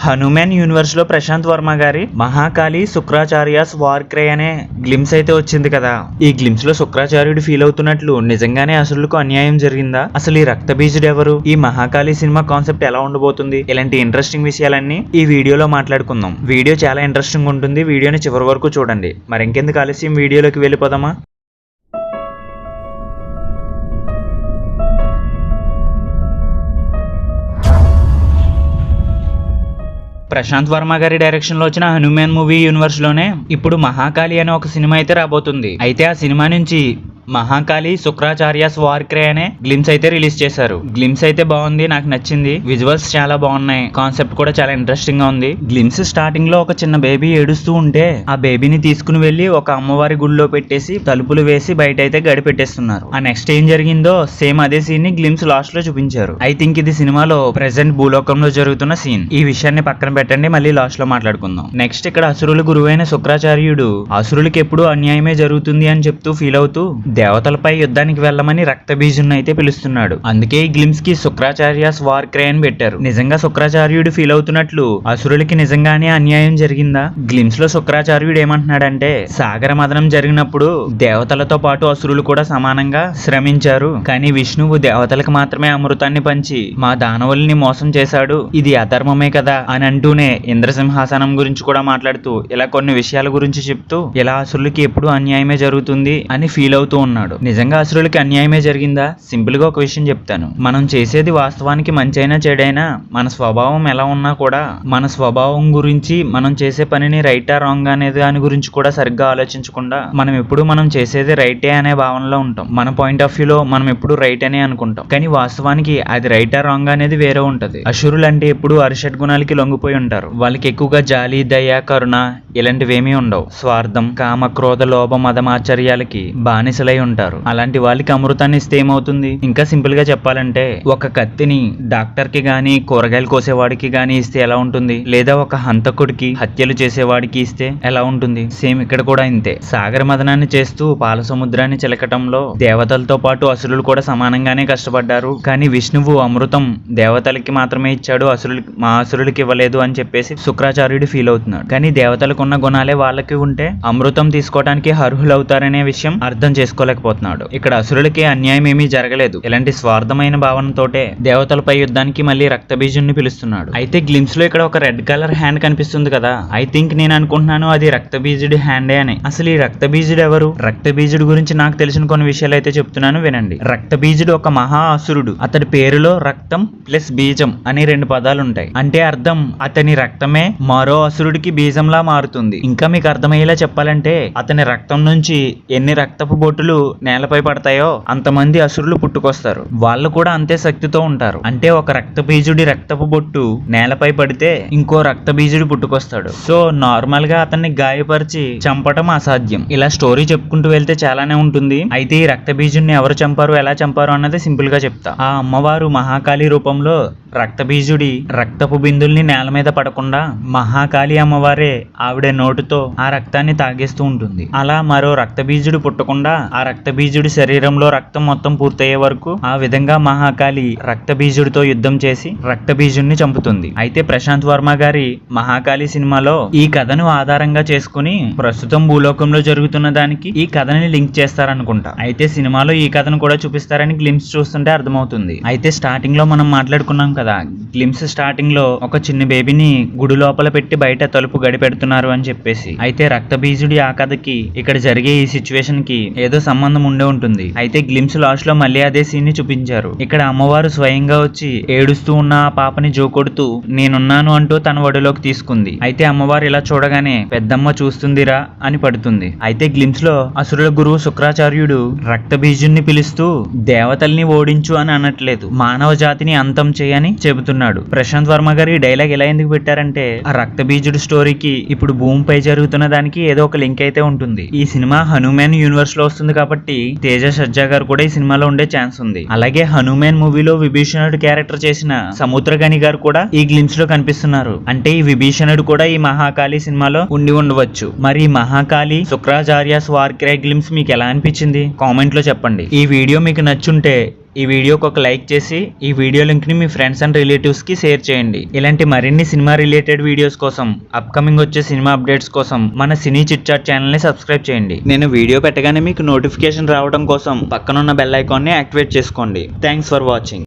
Hanuman universe లో ప్రశాంత్ వర్మ గారి Mahakali శుక్రాచార్యాస్ war cry అనే గ్లిమ్స్ అయితే వచ్చింది కదా. ఈ గ్లిమ్స్ లో శుక్రాచార్యుడు ఫీల్ అవుతున్నట్లు నిజంగానే అసురులకు అన్యాయం జరిగిందా? అసలు ఈ రక్తబీజుడు ఎవరు? ఈ మహాకాళి సినిమా కాన్సెప్ట్ ఎలా ఉండబోతుంది? ఇలాంటి ఇంట్రెస్టింగ్ విషయాలన్నీ ఈ వీడియోలో మాట్లాడుకుందాం. వీడియో చాలా ఇంట్రెస్టింగ్ ఉంటుంది. వీడియోని చివరి వరకు చూడండి. మరి ఇంకెందుకు ఆలస్యం, వీడియోలోకి వెళ్ళిపోదామా? ప్రశాంత్ వర్మ గారి డైరెక్షన్ లో వచ్చిన హనుమాన్ మూవీ యూనివర్స్ లోనే ఇప్పుడు మహాకాళి అనే ఒక సినిమా అయితే రాబోతుంది. అయితే ఆ సినిమా నుంచి మహాకాళి శుక్రాచార్యాస్ వార్ క్రై అనే గ్లిమ్స్ అయితే రిలీజ్ చేశారు. గ్లిమ్స్ అయితే బాగుంది, నాకు నచ్చింది. విజువల్స్ చాలా బాగున్నాయి, కాన్సెప్ట్ కూడా చాలా ఇంట్రెస్టింగ్ గా ఉంది. గ్లిమ్స్ స్టార్టింగ్ లో ఒక చిన్న బేబీ ఏడుస్తూ ఉంటే ఆ బేబీని తీసుకుని వెళ్లి ఒక అమ్మవారి గుడిలో పెట్టేసి తలుపులు వేసి బయట అయితే గడి పెట్టేస్తున్నారు. ఆ నెక్స్ట్ ఏం జరిగిందో సేమ్ అదే సీన్ ని గ్లిమ్స్ లాస్ట్ లో చూపించారు. ఐ థింక్ ఇది సినిమాలో ప్రెసెంట్ భూలోకంలో జరుగుతున్న సీన్. ఈ విషయాన్ని పక్కన పెట్టండి, మళ్ళీ లాస్ట్ లో మాట్లాడుకుందాం. నెక్స్ట్ ఇక్కడ అసురుల గురువైన శుక్రాచార్యుడు అసురులకి ఎప్పుడు అన్యాయమే జరుగుతుంది అని చెప్తూ ఫీల్ అవుతూ దేవతలపై యుద్ధానికి వెళ్ళమని రక్తబీజుని అయితే పిలుస్తున్నాడు. అందుకే ఈ గ్లిమ్స్ కి శుక్రాచార్యాస్ వార్ క్రై అని పెట్టారు. నిజంగా శుక్రాచార్యుడు ఫీల్ అవుతున్నట్లు అసురులకి నిజంగానే అన్యాయం జరిగిందా? గ్లిమ్స్ లో శుక్రాచార్యుడు ఏమంటున్నాడంటే, సాగర మదనం జరిగినప్పుడు దేవతలతో పాటు అసురులు కూడా సమానంగా శ్రమించారు, కానీ విష్ణువు దేవతలకు మాత్రమే అమృతాన్ని పంచి మా దానవుల్ని మోసం చేశాడు, ఇది అధర్మమే కదా అని అంటూనే ఇంద్రసింహాసనం గురించి కూడా మాట్లాడుతూ ఇలా కొన్ని విషయాల గురించి చెప్తూ ఇలా అసురులకి ఎప్పుడు అన్యాయమే జరుగుతుంది అని ఫీల్ అవుతూ ఉన్నాడు. నిజంగా అసురులకి అన్యాయమే జరిగిందా? సింపుల్ గా ఒక విషయం చెప్తాను. మనం చేసేది వాస్తవానికి మంచైనా చెడైనా మన స్వభావం ఎలా ఉన్నా కూడా మన స్వభావం గురించి, మనం చేసే పనిని రైటా రాంగ్ అనే దాని గురించి కూడా సరిగ్గా ఆలోచించకుండా మనం ఎప్పుడు మనం చేసేది రైటే అనే భావనలో ఉంటాం. మన పాయింట్ ఆఫ్ వ్యూలో మనం ఎప్పుడు రైట్ అనే అనుకుంటాం, కానీ వాస్తవానికి అది రైటా రాంగ్ అనేది వేరే ఉంటది. అసురులు అంటే ఎప్పుడు అరిషడ్ గుణాలకి లొంగిపోయి ఉంటారు. వాళ్ళకి ఎక్కువగా జాలి, దయ, కరుణ ఇలాంటివేమీ ఉండవు. స్వార్థం, కామ, క్రోధ, లోభ, మదమాచర్యాలకి బానిసలై ఉంటారు. అలాంటి వాళ్ళకి అమృతాన్ని ఇస్తే ఏమవుతుంది? ఇంకా సింపుల్ గా చెప్పాలంటే ఒక కత్తిని డాక్టర్ కి గానీ కూరగాయలు కోసేవాడికి గానీ ఇస్తే ఎలా ఉంటుంది? లేదా ఒక హంతకుడికి హత్యలు చేసేవాడికి ఇస్తే ఎలా ఉంటుంది? సేమ్ ఇక్కడ కూడా ఇంతే. సాగర మదనాన్ని చేస్తూ పాల సముద్రాన్ని చిలకటంలో దేవతలతో పాటు అసురులు కూడా సమానంగానే కష్టపడ్డారు, కానీ విష్ణువు అమృతం దేవతలకి మాత్రమే ఇచ్చాడు, మా అసురులకి ఇవ్వలేదు అని చెప్పేసి శుక్రాచార్యుడు ఫీల్ అవుతున్నాడు. కానీ దేవతలకు ఉన్న గుణాలే వాళ్ళకి ఉంటే అమృతం తీసుకోవడానికి అర్హులవుతారనే విషయం అర్థం చేసుకోలేకపోతున్నాడు. ఇక్కడ అసురులకి అన్యాయం ఏమీ జరగలేదు. ఇలాంటి స్వార్థమైన భావనతోటే దేవతలపై యుద్ధానికి మళ్ళీ రక్తబీజుని పిలుస్తున్నాడు. అయితే గ్లిమ్స్ లో ఇక్కడ ఒక రెడ్ కలర్ హ్యాండ్ కనిపిస్తుంది కదా. ఐ థింక్ నేను అనుకుంటున్నాను అది రక్తబీజుడి హ్యాండే అని. అసలు ఈ రక్తబీజుడు ఎవరు? రక్తబీజుడి గురించి నాకు తెలిసిన కొన్ని విషయాలు అయితే చెప్తున్నాను, వినండి. రక్తబీజుడు ఒక మహా అసురుడు. అతడి పేరులో రక్తం ప్లస్ బీజం అని 2 పదాలు ఉంటాయి. అంటే అర్థం అతని రక్తమే మరో అసురుడికి బీజంలా మారుతుంది. ఇంకా మీకు అర్థమయ్యేలా చెప్పాలంటే అతని రక్తం నుంచి ఎన్ని రక్తపు బొట్టులు నేలపై పడతాయో అంతమంది అసురులు పుట్టుకొస్తారు. వాళ్ళు కూడా అంతే శక్తితో ఉంటారు. అంటే ఒక రక్తబీజుడి రక్తపు బొట్టు నేలపై పడితే ఇంకో రక్తబీజుడు పుట్టుకొస్తాడు. సో నార్మల్ గా అతన్ని గాయపరిచి చంపటం అసాధ్యం. ఇలా స్టోరీ చెప్పుకుంటూ వెళ్తే చాలానే ఉంటుంది. అయితే ఈ రక్తబీజుడిని ఎవరు చంపారు, ఎలా చంపారు అన్నది సింపుల్ గా చెప్తా. ఆ అమ్మవారు మహాకాళి రూపంలో రక్తబీజుడి రక్తపు బిందుల్ని నేల మీద పడకుండా మహాకాళి అమ్మవారే ఆవిడ నోటుతో ఆ రక్తాన్ని తాగేస్తూ ఉంటుంది. అలా మరో రక్తబీజుడు పుట్టకుండా ఆ రక్తబీజుడి శరీరంలో రక్తం మొత్తం పూర్తయ్యే వరకు ఆ విధంగా మహాకాళి రక్తబీజుడితో యుద్ధం చేసి రక్తబీజుడిని చంపుతుంది. అయితే ప్రశాంత్ వర్మ గారి మహాకాళి సినిమాలో ఈ కథను ఆధారంగా చేసుకుని ప్రస్తుతం భూలోకంలో జరుగుతున్న దానికి ఈ కథని లింక్ చేస్తారనుకుంటా. అయితే సినిమాలో ఈ కథను కూడా చూపిస్తారని గ్లిమ్స్ చూస్తుంటే అర్థమవుతుంది. అయితే స్టార్టింగ్ లో మనం మాట్లాడుకున్నాం కదా, గ్లిమ్స్ స్టార్టింగ్ లో ఒక చిన్న బేబీని గుడి లోపల పెట్టి బయట తలుపు గడి పెడుతున్నారు అని చెప్పేసి. అయితే రక్తబీజుడి ఆ కథకి ఇక్కడ జరిగే ఈ సిచ్యువేషన్ కి ఏదో సంబంధం ఉండే ఉంటుంది. అయితే గ్లిమ్స్ లాస్ట్ లో మళ్ళీ అదే సీన్ ని చూపించారు. ఇక్కడ అమ్మవారు స్వయంగా వచ్చి ఏడుస్తూ ఉన్న ఆ పాపని జోకొడుతూ నేనున్నాను అంటూ తన ఒడిలోకి తీసుకుంది. అయితే అమ్మవారు ఇలా చూడగానే పెద్దమ్మ చూస్తుందిరా అని పడుతుంది. అయితే గ్లిమ్స్ లో అసురుల గురువు శుక్రాచార్యుడు రక్తబీజుని పిలుస్తూ దేవతల్ని ఓడించు అని అనట్లేదు, మానవ జాతిని అంతం చేయని చెబుతున్నాడు. ప్రశాంత్ వర్మ గారి డైలాగ్ ఎలా ఎందుకు పెట్టారంటే ఆ రక్తబీజుడు స్టోరీకి ఇప్పుడు భూమిపై జరుగుతున్న దానికి ఏదో ఒక లింక్ అయితే ఉంటుంది. ఈ సినిమా హనుమాన్ యూనివర్స్ లో వస్తుంది కాబట్టి తేజ సజ్జా గారు కూడా ఈ సినిమాలో ఉండే ఛాన్స్ ఉంది. అలాగే హనుమాన్ మూవీలో విభీషణుడు క్యారెక్టర్ చేసిన సముద్రగని గారు కూడా ఈ గ్లిమ్స్ లో కనిపిస్తున్నారు. అంటే ఈ విభీషణుడు కూడా ఈ మహాకాళి సినిమాలో ఉండి ఉండవచ్చు. మరి మహాకాళి శుక్రాచార్యాస్ వార్ క్రై గ్లిమ్స్ మీకు ఎలా అనిపించింది కామెంట్ లో చెప్పండి. ఈ వీడియో మీకు నచ్చుంటే ఈ వీడియోకి ఒక లైక్ చేసి ఈ వీడియో లింక్ ని మీ ఫ్రెండ్స్ అండ్ రిలేటివ్స్ కి షేర్ చేయండి. ఇలాంటి మరిన్ని సినిమా రిలేటెడ్ వీడియోస్ కోసం, అప్కమింగ్ వచ్చే సినిమా అప్డేట్స్ కోసం మన సినీ చిట్ చాట్ ఛానల్ ని సబ్స్క్రైబ్ చేయండి. నేను వీడియో పెట్టగానే మీకు నోటిఫికేషన్ రావడం కోసం పక్కనున్న బెల్ ఐకాన్ ని యాక్టివేట్ చేసుకోండి. Thanks for watching.